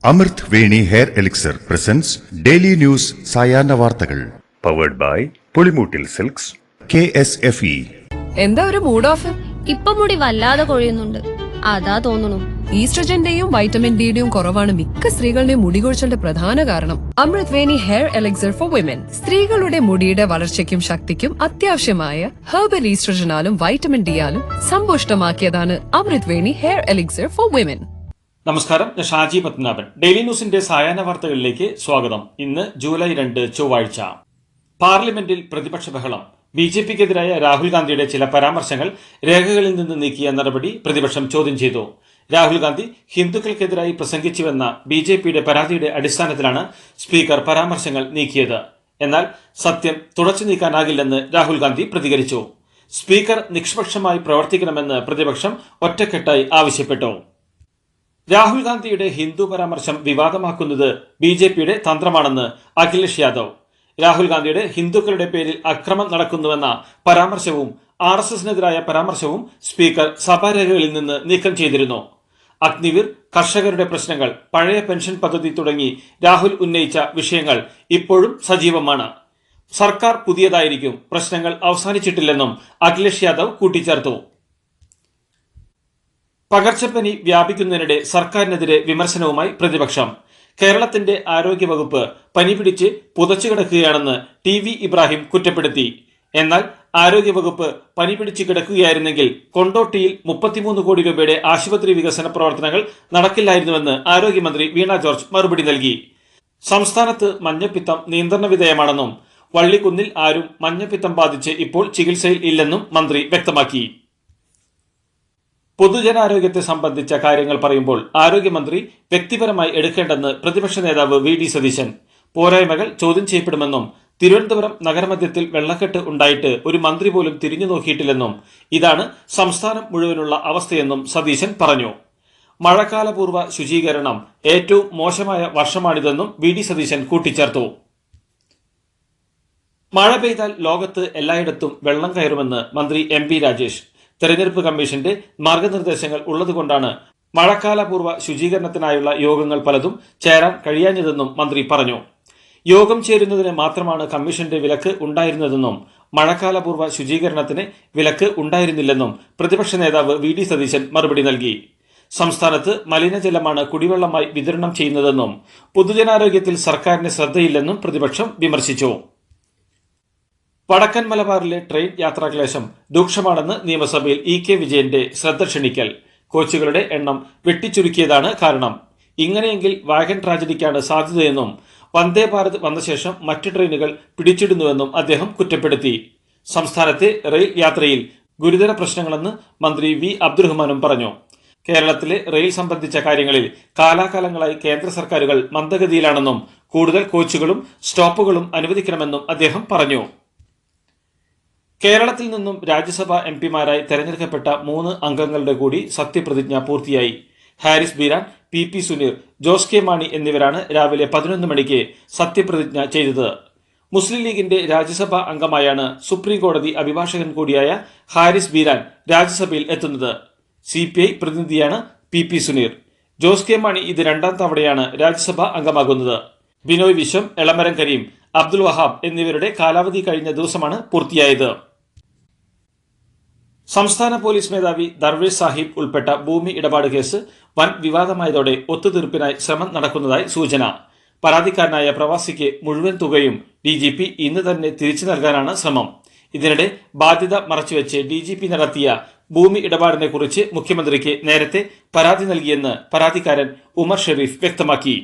അമൃത് Veni hair elixir presents daily news സായാഹ്ന വാർത്തകൾ powered by Pulimoottil silks KSFE. എന്താ ഒരു മൂഡ് ഓഫ്? ഇപ്പൊ മുടി വല്ലാതെ കൊഴിയുന്നുണ്ട്, അതാ തോന്നുന്നു. ഈസ്ട്രജന്റെയും വൈറ്റമിൻ ഡിയുടെയും കുറവാണ് മിക്ക സ്ത്രീകളുടെയും മുടി കൊഴിച്ചിലിന്റെ പ്രധാന കാരണം. അമൃത് Veni hair elixir for women സ്ത്രീകളുടെ മുടിയുടെ വളർച്ചയ്ക്കും ശക്തിക്കും അത്യാവശ്യമായ herbal ഈസ്ട്രജനാലും vitamin ഡിയാലും സമ്പുഷ്ടമാക്കിയതാണ് Amrit Veni hair elixir for women. നമസ്കാരം, ഞാൻ ഷാജി പത്മനാഭൻ. ഡെയിലി ന്യൂസിന്റെ സായാഹ്ന വാർത്തകളിലേക്ക് സ്വാഗതം. ഇന്ന് ജൂലൈ 2 ചൊവ്വാഴ്ച. പാർലമെന്റിൽ പ്രതിപക്ഷ ബഹളം. BJPക്കെതിരായ രാഹുൽ ഗാന്ധിയുടെ ചില പരാമർശങ്ങൾ രേഖകളിൽ നിന്ന് നീക്കിയ നടപടി പ്രതിപക്ഷം ചോദ്യം ചെയ്തു. രാഹുൽ ഗാന്ധി ഹിന്ദുക്കൾക്കെതിരായി പ്രസംഗിച്ചുവെന്ന BJPയുടെ പരാതിയുടെ അടിസ്ഥാനത്തിലാണ് സ്പീക്കർ പരാമർശങ്ങൾ നീക്കിയത്. എന്നാൽ സത്യം തുടച്ചു നീക്കാനാകില്ലെന്ന് രാഹുൽ ഗാന്ധി പ്രതികരിച്ചു. സ്പീക്കർ നിഷ്പക്ഷമായി പ്രവർത്തിക്കണമെന്ന് പ്രതിപക്ഷം ഒറ്റക്കെട്ടായി ആവശ്യപ്പെട്ടു. രാഹുൽ ഗാന്ധിയുടെ ഹിന്ദു പരാമർശം വിവാദമാക്കുന്നത് BJPയുടെ തന്ത്രമാണെന്ന് അഖിലേഷ് യാദവ്. രാഹുൽ ഗാന്ധിയുടെ ഹിന്ദുക്കളുടെ പേരിൽ അക്രമം നടക്കുന്നുവെന്ന പരാമർശവും RSSനെതിരായ പരാമർശവും സ്പീക്കർ സഭാരേഖകളിൽ നിന്ന് നീക്കം ചെയ്തിരുന്നു. അഗ്നിവീർ, കർഷകരുടെ പ്രശ്നങ്ങൾ, പഴയ പെൻഷൻ പദ്ധതി തുടങ്ങി രാഹുൽ ഉന്നയിച്ച വിഷയങ്ങൾ ഇപ്പോഴും സജീവമാണ്. സർക്കാർ പുതിയതായിരിക്കും, പ്രശ്നങ്ങൾ അവസാനിച്ചിട്ടില്ലെന്നും അഖിലേഷ് യാദവ് കൂട്ടിച്ചേർത്തു. പകർച്ചപ്പനി വ്യാപിക്കുന്നതിനിടെ സർക്കാരിനെതിരെ വിമർശനവുമായി പ്രതിപക്ഷം. കേരളത്തിന്റെ ആരോഗ്യവകുപ്പ് പനി പിടിച്ച് പുതച്ചുകിടക്കുകയാണെന്ന് TV ഇബ്രാഹിം കുറ്റപ്പെടുത്തി. എന്നാൽ ആരോഗ്യവകുപ്പ് പനി പിടിച്ച് കിടക്കുകയായിരുന്നെങ്കിൽ കൊണ്ടോട്ടിയിൽ 33 കോടി രൂപയുടെ ആശുപത്രി വികസന പ്രവർത്തനങ്ങൾ നടക്കില്ലായിരുന്നുവെന്ന് ആരോഗ്യമന്ത്രി വീണ ജോർജ് മറുപടി നൽകി. സംസ്ഥാനത്ത് മഞ്ഞപ്പിത്തം നിയന്ത്രണ വിധേയമാണെന്നും വള്ളിക്കുന്നിൽ ആരും മഞ്ഞപ്പിത്തം ബാധിച്ച് ഇപ്പോൾ ചികിത്സയിൽ ഇല്ലെന്നും മന്ത്രി വ്യക്തമാക്കി. പൊതുജനാരോഗ്യത്തെ സംബന്ധിച്ച കാര്യങ്ങൾ പറയുമ്പോൾ ആരോഗ്യമന്ത്രി വ്യക്തിപരമായി എടുക്കേണ്ടെന്ന് പ്രതിപക്ഷ നേതാവ് VD സതീശൻ. പോരായ്മകൾ ചോദ്യം ചെയ്യപ്പെടുമെന്നും തിരുവനന്തപുരം നഗരമധ്യത്തിൽ വെള്ളക്കെട്ട് ഉണ്ടായിട്ട് ഒരു മന്ത്രി പോലും തിരിഞ്ഞു നോക്കിയിട്ടില്ലെന്നും ഇതാണ് സംസ്ഥാനം മുഴുവനുള്ള അവസ്ഥയെന്നും സതീശൻ പറഞ്ഞു. മഴക്കാലപൂർവ്വ ശുചീകരണം ഏറ്റവും മോശമായ വർഷമാണിതെന്നും VD സതീശൻ കൂട്ടിച്ചേർത്തു. മഴ പെയ്താൽ ലോകത്ത് എല്ലായിടത്തും വെള്ളം കയറുമെന്ന് മന്ത്രി MP രാജേഷ്. തെരഞ്ഞെടുപ്പ് കമ്മീഷന്റെ മാർഗനിർദ്ദേശങ്ങൾ ഉള്ളതുകൊണ്ടാണ് മഴക്കാലപൂർവ്വ ശുചീകരണത്തിനായുള്ള യോഗങ്ങൾ പലതും ചേരാൻ കഴിയാഞ്ഞതെന്നും മന്ത്രി പറഞ്ഞു. യോഗം ചേരുന്നതിന് മാത്രമാണ് കമ്മീഷന്റെ വിലക്ക് ഉണ്ടായിരുന്നതെന്നും മഴക്കാലപൂർവ്വ ശുചീകരണത്തിന് വിലക്ക് ഉണ്ടായിരുന്നില്ലെന്നും പ്രതിപക്ഷ നേതാവ് VD സതീശൻ മറുപടി നൽകി. സംസ്ഥാനത്ത് മലിനജലമാണ് കുടിവെള്ളമായി വിതരണം ചെയ്യുന്നതെന്നും പൊതുജനാരോഗ്യത്തിൽ സർക്കാരിന് ശ്രദ്ധയില്ലെന്നും പ്രതിപക്ഷം വിമർശിച്ചു. വടക്കൻ മലബാറിലെ ട്രെയിൻ യാത്രാക്ലേശം രൂക്ഷമാണെന്ന് നിയമസഭയിൽ EK വിജയന്റെ ശ്രദ്ധ ക്ഷണിക്കൽ. കോച്ചുകളുടെ എണ്ണം വെട്ടിച്ചുരുക്കിയതാണ് കാരണം. ഇങ്ങനെയെങ്കിൽ വാഗൻ ട്രാജഡിക്കാണ് സാധ്യതയെന്നും വന്ദേ ഭാരത് വന്ന ശേഷം മറ്റ് ട്രെയിനുകൾ പിടിച്ചിടുന്നുവെന്നും അദ്ദേഹം കുറ്റപ്പെടുത്തി. സംസ്ഥാനത്തെ റെയിൽ യാത്രയിൽ ഗുരുതര പ്രശ്നങ്ങളെന്ന് മന്ത്രി V അബ്ദുറഹ്മാനും പറഞ്ഞു. കേരളത്തിലെ റെയിൽ സംബന്ധിച്ച കാര്യങ്ങളിൽ കാലാകാലങ്ങളായി കേന്ദ്ര സർക്കാരുകൾ മന്ദഗതിയിലാണെന്നും കൂടുതൽ കോച്ചുകളും സ്റ്റോപ്പുകളും അനുവദിക്കണമെന്നും അദ്ദേഹം പറഞ്ഞു. കേരളത്തിൽ നിന്നും രാജ്യസഭാ MPമാരായി തെരഞ്ഞെടുക്കപ്പെട്ട 3 അംഗങ്ങളുടെ കൂടി സത്യപ്രതിജ്ഞ പൂർത്തിയായി. ഹാരിസ് ബീരാൻ, PP സുനീർ, ജോസ് കെ മാണി എന്നിവരാണ് രാവിലെ 11 മണിക്ക് സത്യപ്രതിജ്ഞ ചെയ്തത്. മുസ്ലിം ലീഗിന്റെ രാജ്യസഭാ അംഗമായാണ് സുപ്രീം കോടതി അഭിഭാഷകൻ കൂടിയായ ഹാരിസ് ബീരാൻ രാജ്യസഭയിൽ എത്തുന്നത്. CPI പ്രതിനിധിയാണ് PP സുനീർ. ജോസ് കെ മാണി ഇത് 2ാം തവണയാണ് രാജ്യസഭാ അംഗമാകുന്നത്. ബിനോയ് വിശ്വം, എളമരം കരീം, അബ്ദുൽ വഹാബ് എന്നിവരുടെ കാലാവധി കഴിഞ്ഞ ദിവസമാണ് പൂർത്തിയായത്. സംസ്ഥാന പോലീസ് മേധാവി ദർവേഷ് സാഹിബ് ഉൾപ്പെട്ട ഭൂമി ഇടപാട് കേസ് വൻ വിവാദമായതോടെ ഒത്തുതീർപ്പിനായി ശ്രമം നടക്കുന്നതായി സൂചന. പരാതിക്കാരനായ പ്രവാസിക്ക് മുഴുവൻ തുകയും DGP ഇന്ന് തന്നെ തിരിച്ചു നൽകാനാണ് ശ്രമം. ഇതിനിടെ ബാധ്യത മറച്ചുവെച്ച് DGP നടത്തിയ ഭൂമി ഇടപാടിനെ കുറിച്ച് മുഖ്യമന്ത്രിക്ക് നേരത്തെ പരാതി നൽകിയെന്ന് പരാതിക്കാരൻ ഉമർ ഷെരീഫ് വ്യക്തമാക്കി.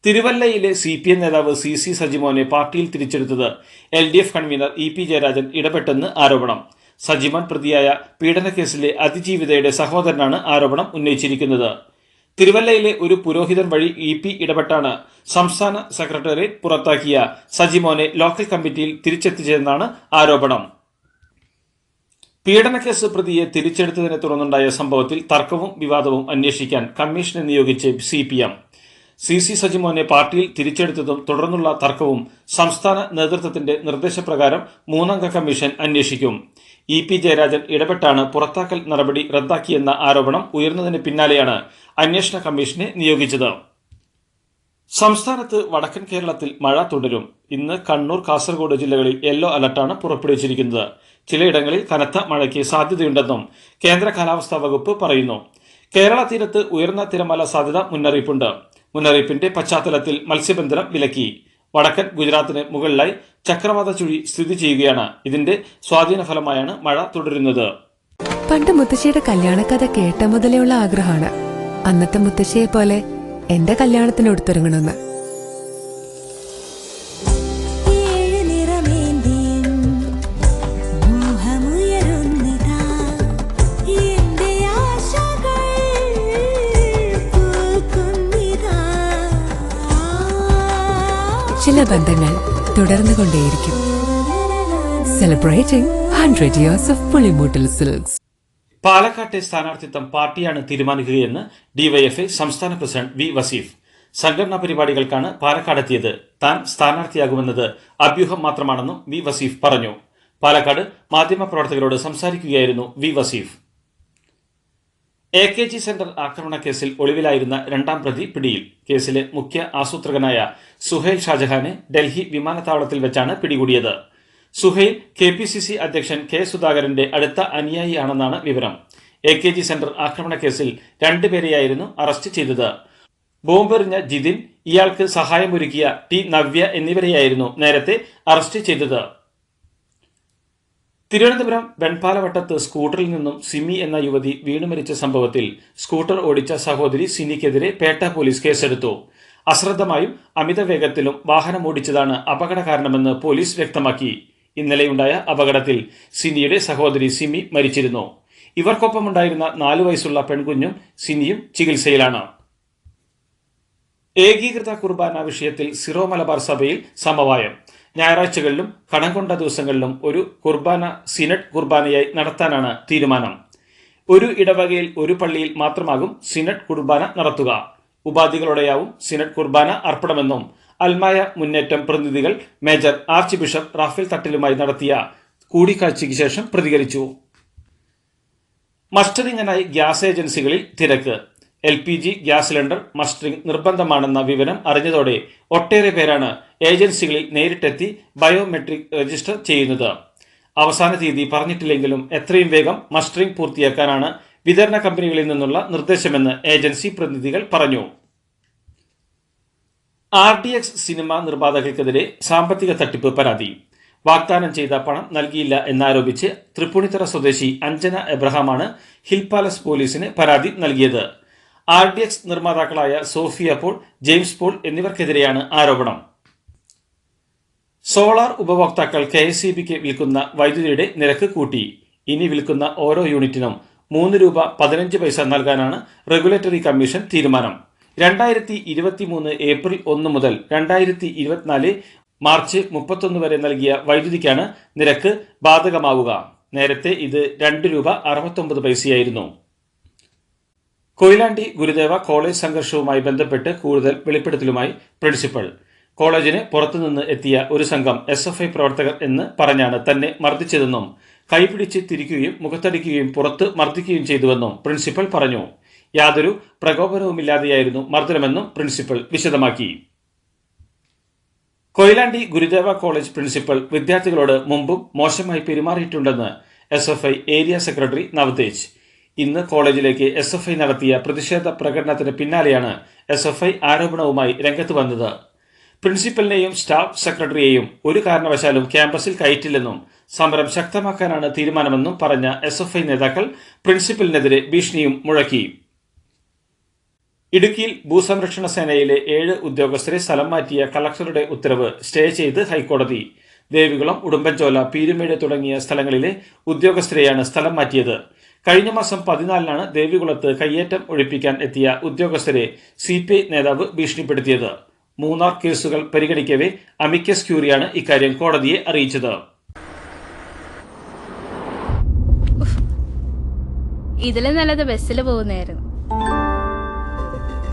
തിരുവല്ലയിലെ CPM നേതാവ് CC സജിമോനെ പാർട്ടിയിൽ തിരിച്ചെടുത്തത് LDF കൺവീനർ EP ജയരാജൻ ഇടപെട്ടെന്ന് ആരോപണം. സജിമോൻ പ്രതിയായ പീഡനക്കേസിലെ അതിജീവിതയുടെ സഹോദരനാണ് ആരോപണം ഉന്നയിച്ചിരിക്കുന്നത്. തിരുവല്ലയിലെ ഒരു പുരോഹിതൻ വഴി EP ഇടപെട്ടാണ് സംസ്ഥാന സെക്രട്ടേറിയറ്റ് പുറത്താക്കിയ സജിമോനെ ലോക്കൽ കമ്മിറ്റിയിൽ തിരിച്ചെത്തിച്ചതെന്നാണ് ആരോപണം. പീഡനക്കേസ് പ്രതിയെ തിരിച്ചെടുത്തതിനെ തുടർന്നുണ്ടായ സംഭവത്തിൽ തർക്കവും വിവാദവും അന്വേഷിക്കാൻ കമ്മീഷനെ നിയോഗിച്ച് CPM. CC സജിമോനെ പാർട്ടിയിൽ തിരിച്ചെടുത്തതും തുടർന്നുള്ള തർക്കവും സംസ്ഥാന നേതൃത്വത്തിന്റെ നിർദ്ദേശപ്രകാരം 3 അംഗ കമ്മീഷൻ അന്വേഷിക്കും. EP ജയരാജൻ ഇടപെട്ടാണ് പുറത്താക്കൽ നടപടി റദ്ദാക്കിയെന്ന ആരോപണം ഉയർന്നതിന് പിന്നാലെയാണ് അന്വേഷണ കമ്മീഷനെ നിയോഗിച്ചത്. സംസ്ഥാനത്ത് വടക്കൻ കേരളത്തിൽ മഴ തുടരും. ഇന്ന് കണ്ണൂർ, കാസർഗോഡ് ജില്ലകളിൽ യെല്ലോ അലർട്ടാണ് പുറപ്പെടുവിച്ചിരിക്കുന്നത്. ചിലയിടങ്ങളിൽ കനത്ത മഴയ്ക്ക് സാധ്യതയുണ്ടെന്നും കേന്ദ്ര കാലാവസ്ഥാ വകുപ്പ് പറയുന്നു. കേരള തീരത്ത് ഉയർന്ന തിരമാല സാധ്യത മുന്നറിയിപ്പുണ്ട്. മുന്നറിയിപ്പിന്റെ പശ്ചാത്തലത്തിൽ മത്സ്യബന്ധനം വിലക്കി. വടക്കൻ ഗുജറാത്തിന് മുകളിലായി ചക്രവാത ചുഴി സ്ഥിതി ചെയ്യുകയാണ്. ഇതിന്റെ സ്വാധീന ഫലമായാണ് മഴ തുടരുന്നത്. പണ്ട് മുത്തശ്ശിയുടെ കല്യാണക്കഥ കേട്ട മുതലേ ഉള്ള ആഗ്രഹമാണ് അന്നത്തെ മുത്തശ്ശിയെ പോലെ എന്റെ കല്യാണത്തിന് എടുത്തൊരുങ്ങണമെന്ന്. ചില ബന്ധങ്ങൾ തുടർന്നുകൊണ്ടേയിരിക്കും. Celebrating 100 years of Pulimoottil silks. പാലക്കാട്ടെ സ്ഥാനാർത്ഥിത്വം പാർട്ടിയാണ് തീരുമാനിക്കുകയെന്ന് ഡിവൈഎഫ്ഐ സംസ്ഥാന പ്രസിഡന്റ് വി വസീഫ്. സംഘടനാ പരിപാടികൾക്കാണ് പാലക്കാടെത്തിയത്. താൻ സ്ഥാനാർത്ഥിയാകുമെന്നത് അഭ്യൂഹം മാത്രമാണെന്നും വി വസീഫ് പറഞ്ഞു. പാലക്കാട് മാധ്യമപ്രവർത്തകരോട് സംസാരിക്കുകയായിരുന്നു വി വസീഫ്. AKG സെന്റർ ആക്രമണ കേസിൽ ഒളിവിലായിരുന്ന രണ്ടാം പ്രതി പിടിയിൽ. കേസിലെ മുഖ്യ ആസൂത്രകനായ സുഹൈൽ ഷാജഹാനെ ഡൽഹി വിമാനത്താവളത്തിൽ വെച്ചാണ് പിടികൂടിയത്. സുഹൈൽ KPCC അധ്യക്ഷൻ K സുധാകരന്റെ അടുത്ത അനുയായിയാണെന്നാണ് വിവരം. AKG സെന്റർ ആക്രമണ കേസിൽ 2 പേരെയായിരുന്നു അറസ്റ്റ് ചെയ്തത്. ബോംബെറിഞ്ഞ ജിതിൻ, ഇയാൾക്ക് സഹായമൊരുക്കിയ T നവ്യ എന്നിവരെയായിരുന്നു നേരത്തെ അറസ്റ്റ് ചെയ്തത്. തിരുവനന്തപുരം വെൺപാലവട്ടത്ത് സ്കൂട്ടറിൽ നിന്നും സിമി എന്ന യുവതി വീണുമരിച്ച സംഭവത്തിൽ സ്കൂട്ടർ ഓടിച്ച സഹോദരി സിനിക്കെതിരെ പേട്ട പോലീസ് കേസെടുത്തു. അശ്രദ്ധമായും അമിത വേഗത്തിലും വാഹനമോടിച്ചതാണ് അപകട കാരണമെന്ന് പോലീസ് വ്യക്തമാക്കി. ഇന്നലെയുണ്ടായ അപകടത്തിൽ സിനിയുടെ സഹോദരി സിമി മരിച്ചിരുന്നു. ഇവർക്കൊപ്പമുണ്ടായിരുന്ന 4 വയസ്സുള്ള പെൺകുഞ്ഞും സിനിയും ചികിത്സയിലാണ്. ഏകീകൃത കുർബാന വിഷയത്തിൽ സിറോ മലബാർ സഭയിൽ സമവായം. ഞായറാഴ്ചകളിലും കണം കൊണ്ട ദിവസങ്ങളിലും ഒരു കുർബാന സിനഡ് കുർബാനയായി നടത്താനാണ് തീരുമാനം. ഒരു ഇടവകയിൽ ഒരു പള്ളിയിൽ മാത്രമാകും സിനഡ് കുർബാന നടത്തുക. ഉപാധികളോടെയാവും സിനഡ് കുർബാന അർപ്പണമെന്നും അൽമായ മുന്നേറ്റം പ്രതിനിധികൾ മേജർ ആർച്ച് ബിഷപ്പ് റാഫേൽ തട്ടിലുമായി നടത്തിയ കൂടിക്കാഴ്ചയ്ക്ക് ശേഷം പ്രതികരിച്ചു. മസ്റ്ററിംഗിനായി ഗ്യാസ് ഏജൻസികളിൽ തിരക്ക്. LPG ഗ്യാസ് സിലിണ്ടർ മസ്റ്ററിംഗ് നിർബന്ധമാണെന്ന വിവരം അറിഞ്ഞതോടെ ഒട്ടേറെ പേരാണ് ഏജൻസികളിൽ നേരിട്ടെത്തി ബയോമെട്രിക് രജിസ്റ്റർ ചെയ്യുന്നത്. അവസാന തീയതി പറഞ്ഞിട്ടില്ലെങ്കിലും എത്രയും വേഗം മസ്റ്ററിംഗ് പൂർത്തിയാക്കാനാണ് വിതരണ കമ്പനികളിൽ നിന്നുള്ള നിർദ്ദേശമെന്ന് ഏജൻസി പ്രതിനിധികൾ പറഞ്ഞു. RDX സിനിമ നിർമ്മാതാക്കൾക്കെതിരെ സാമ്പത്തിക തട്ടിപ്പ് പരാതി. വാഗ്ദാനം ചെയ്ത പണം നൽകിയില്ല എന്നാരോപിച്ച് തൃപ്പൂണിത്തറ സ്വദേശി അഞ്ജന എബ്രഹാമാണ് ഹിൽ പാലസ് പോലീസിന് പരാതി നൽകിയത്. RDX നിർമ്മാതാക്കളായ സോഫിയ പോൾ, ജെയിംസ് പോൾ എന്നിവർക്കെതിരെയാണ് ആരോപണം. സോളാർ ഉപഭോക്താക്കൾ KSEBിക്ക് വിൽക്കുന്ന വൈദ്യുതിയുടെ നിരക്ക് കൂട്ടി. ഇനി വിൽക്കുന്ന ഓരോ യൂണിറ്റിനും 3 രൂപ 15 പൈസ നൽകാനാണ് റെഗുലേറ്ററി കമ്മീഷൻ തീരുമാനം. 2023 ഏപ്രിൽ 1 മുതൽ 2024 മാർച്ച് 31 വരെ നൽകിയ വൈദ്യുതിക്കാണ് നിരക്ക് ബാധകമാവുക. നേരത്തെ ഇത് 2 രൂപ 69 പൈസയായിരുന്നു. കൊയിലാണ്ടി ഗുരുദേവ കോളേജ് സംഘർഷവുമായി ബന്ധപ്പെട്ട് കൂടുതൽ വെളിപ്പെടുത്തലുമായി പ്രിൻസിപ്പൽ. കോളേജിന് പുറത്തുനിന്ന് എത്തിയ ഒരു സംഘം SFI പ്രവർത്തകർ എന്ന് പറഞ്ഞാണ് തന്നെ മർദ്ദിച്ചതെന്നും കൈപിടിച്ച് തിരിക്കുകയും മുഖത്തടിക്കുകയും പുറത്ത് മർദ്ദിക്കുകയും ചെയ്തുവെന്നും പ്രിൻസിപ്പൽ പറഞ്ഞു. യാതൊരു പ്രകോപനവുമില്ലാതെയായിരുന്നു മർദ്ദനമെന്നും പ്രിൻസിപ്പൽ വിശദമാക്കി. കൊയിലാണ്ടി ഗുരുദേവ കോളേജ് പ്രിൻസിപ്പൽ വിദ്യാർത്ഥികളോട് മുമ്പും മോശമായി പെരുമാറിയിട്ടുണ്ടെന്ന് SFI ഏരിയ സെക്രട്ടറി നവതേജ്. ഇന്ന് കോളേജിലേക്ക് SFI നടത്തിയ പ്രതിഷേധ പ്രകടനത്തിന് പിന്നാലെയാണ് SFI ആരോപണവുമായി രംഗത്ത് വന്നത്. പ്രിൻസിപ്പലിനെയും സ്റ്റാഫ് സെക്രട്ടറിയെയും ഒരു കാരണവശാലും ക്യാമ്പസിൽ കയറ്റില്ലെന്നും സമരം ശക്തമാക്കാനാണ് തീരുമാനമെന്നും പറഞ്ഞ SFI നേതാക്കൾ പ്രിൻസിപ്പലിനെതിരെ ഭീഷണിയും മുഴക്കി. ഇടുക്കിയിൽ ഭൂസംരക്ഷണ സേനയിലെ 7 ഉദ്യോഗസ്ഥരെ സ്ഥലം മാറ്റിയ കളക്ടറുടെ ഉത്തരവ് സ്റ്റേ ചെയ്ത് ഹൈക്കോടതി. ദേവികുളം, ഉടുമ്പൻചോല, പീരുമേട് തുടങ്ങിയ സ്ഥലങ്ങളിലെ ഉദ്യോഗസ്ഥരെയാണ് സ്ഥലം മാറ്റിയത്. കഴിഞ്ഞ മാസം 14-നാണ് ദേവികുളത്ത് കയ്യേറ്റം ഒഴിപ്പിക്കാൻ എത്തിയ ഉദ്യോഗസ്ഥരെ CPI നേതാവ് ഭീഷണിപ്പെടുത്തിയത്. 3 കേസുകൾ പരിഗണിക്കവേ അമിക്കസ് ക്യൂറിയാണ് ഇക്കാര്യം കോടതിയെ അറിയിച്ചത്. ഇതിലും നല്ലത് ബസ്സിൽ പോകുന്നതായിരുന്നു.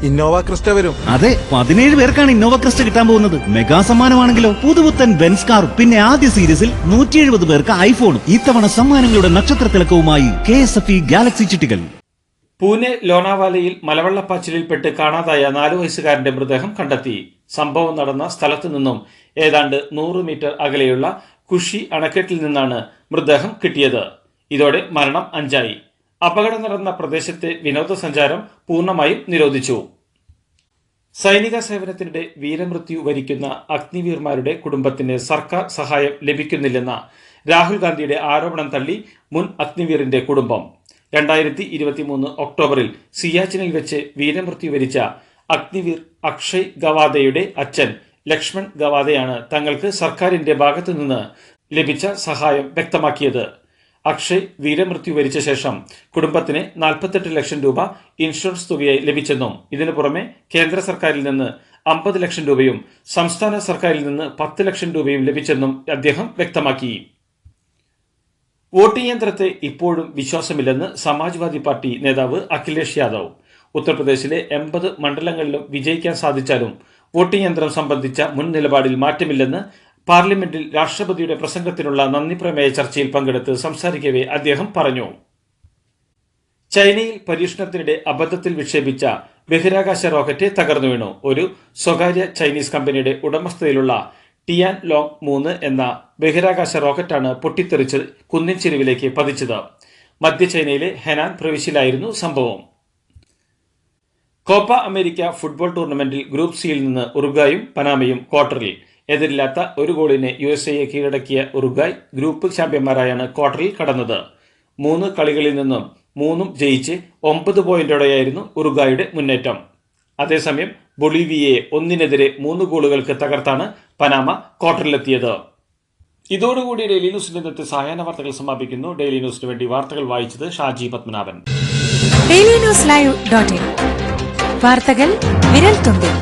ഇന്നോവ ക്രിസ്റ്റ വരും. അതെ, 17 പേർക്കാണ് ഇന്നോവ ക്രിസ്റ്റ കിട്ടാൻ പോകുന്നത്. മെഗാ സമ്മാനമാണെങ്കിലോ പുതുപുത്തൻ ബെൻസ് കാറും, പിന്നെ ആദ്യ സീരീസിൽ 170 പേർക്ക് ഐഫോണും. ഇത്തവണ സമ്മാനങ്ങളുടെ നക്ഷത്ര തിളക്കവുമായി KSFE ഗാലക്സി ചിട്ടികൾ. പൂനെ ലോനാവാലയിൽ മലവെള്ളപ്പാച്ചിലിൽപ്പെട്ട് കാണാതായ 4 വയസ്സുകാരന്റെ മൃതദേഹം കണ്ടെത്തി. സംഭവം നടന്ന സ്ഥലത്തു നിന്നും ഏതാണ്ട് 100 മീറ്റർ അകലെയുള്ള കുഷി അണക്കെട്ടിൽ നിന്നാണ് മൃതദേഹം കിട്ടിയത്. ഇതോടെ മരണം 5ആയി. അപകടം നടന്ന പ്രദേശത്തെ വിനോദസഞ്ചാരം പൂർണ്ണമായും നിരോധിച്ചു. സൈനിക സേവനത്തിനിടെ വീരമൃത്യു വരിക്കുന്ന അഗ്നിവീർമാരുടെ കുടുംബത്തിന് സർക്കാർ സഹായം ലഭിക്കുന്നില്ലെന്ന രാഹുൽ ഗാന്ധിയുടെ ആരോപണം തള്ളി മുൻ അഗ്നിവീറിന്റെ കുടുംബം. 2023 ഒക്ടോബറിൽ സിയാച്ചിനിൽ വെച്ച് വീരമൃത്യു വരിച്ച അഗ്നിവീർ അക്ഷയ് ഗവാദയുടെ അച്ഛൻ ലക്ഷ്മൺ ഗവാദയാണ് തങ്ങൾക്ക് സർക്കാരിന്റെ ഭാഗത്തുനിന്ന് ലഭിച്ച സഹായം വ്യക്തമാക്കിയത്. അക്ഷയ് വീരമൃത്യു വരിച്ച ശേഷം കുടുംബത്തിന് 48 ലക്ഷം രൂപ ഇൻഷുറൻസ് തുകയായി ലഭിച്ചെന്നും ഇതിനു പുറമെ കേന്ദ്ര സർക്കാരിൽ നിന്ന് 50 ലക്ഷം രൂപയും സംസ്ഥാന സർക്കാരിൽ നിന്ന് 10 ലക്ഷം രൂപയും ലഭിച്ചെന്നും അദ്ദേഹം വ്യക്തമാക്കി. വോട്ടിംഗ് യന്ത്രത്തെ ഇപ്പോഴും വിശ്വാസമില്ലെന്ന് സമാജ്വാദി പാർട്ടി നേതാവ് അഖിലേഷ് യാദവ്. ഉത്തർപ്രദേശിലെ 80 മണ്ഡലങ്ങളിലും വിജയിക്കാൻ സാധിച്ചാലും വോട്ടിംഗ് യന്ത്രം സംബന്ധിച്ച മുൻ നിലപാടിൽ മാറ്റമില്ലെന്ന് പാർലമെന്റിൽ രാഷ്ട്രപതിയുടെ പ്രസംഗത്തിനുള്ള നന്ദി പ്രമേയ ചർച്ചയിൽ പങ്കെടുത്ത് സംസാരിക്കവേ അദ്ദേഹം പറഞ്ഞു. ചൈനയിൽ പരീക്ഷണത്തിനിടെ അബദ്ധത്തിൽ വിക്ഷേപിച്ച ബഹിരാകാശ റോക്കറ്റ് തകർന്നു വീണു. ഒരു സ്വകാര്യ ചൈനീസ് കമ്പനിയുടെ ഉടമസ്ഥതയിലുള്ള ടിയാൻ ലോങ് 3 എന്ന ബഹിരാകാശ റോക്കറ്റാണ് പൊട്ടിത്തെറിച്ച് കുന്നിൻ ചെരുവിലേക്ക് പതിച്ചത്. മധ്യ ചൈനയിലെ ഹെനാൻ പ്രവിശ്യയിലായിരുന്നു സംഭവം. കോപ്പ അമേരിക്ക ഫുട്ബോൾ ടൂർണമെന്റിൽ ഗ്രൂപ്പ് സിയിൽ നിന്ന് ഉറുഗ്വായും പനാമയും ക്വാർട്ടറിൽ. എതിരില്ലാത്ത ഒരു ഗോളിന് USA കീഴടക്കിയ ഉറുഗ്വായ് ഗ്രൂപ്പ് ചാമ്പ്യന്മാരായാണ് ക്വാർട്ടറിൽ കടന്നത്. 3 കളികളിൽ നിന്നും 3 ജയിച്ച് 9 പോയിന്റോടെയായിരുന്നു ഉറുഗ്വായുടെ മുന്നേറ്റം. അതേസമയം ബൊളീവിയയെ 1-3 ഗോളുകൾക്ക് തകർത്താണ് പനാമ ക്വാർട്ടറിലെത്തിയത്. ഇതോടുകൂടി ഡെയിലി ന്യൂസിന്റെ ഇന്നത്തെ സായാഹ്ന വാർത്തകൾ സമാപിക്കുന്നു. ഡെയിലി ന്യൂസിന് വേണ്ടി വാർത്തകൾ വായിച്ചത് ഷാജി പത്മനാഭൻ. ഡെയിലി ന്യൂസ് ലൈവ്.in വാർത്തകൾ വിരൽ തുമ്പിൽ.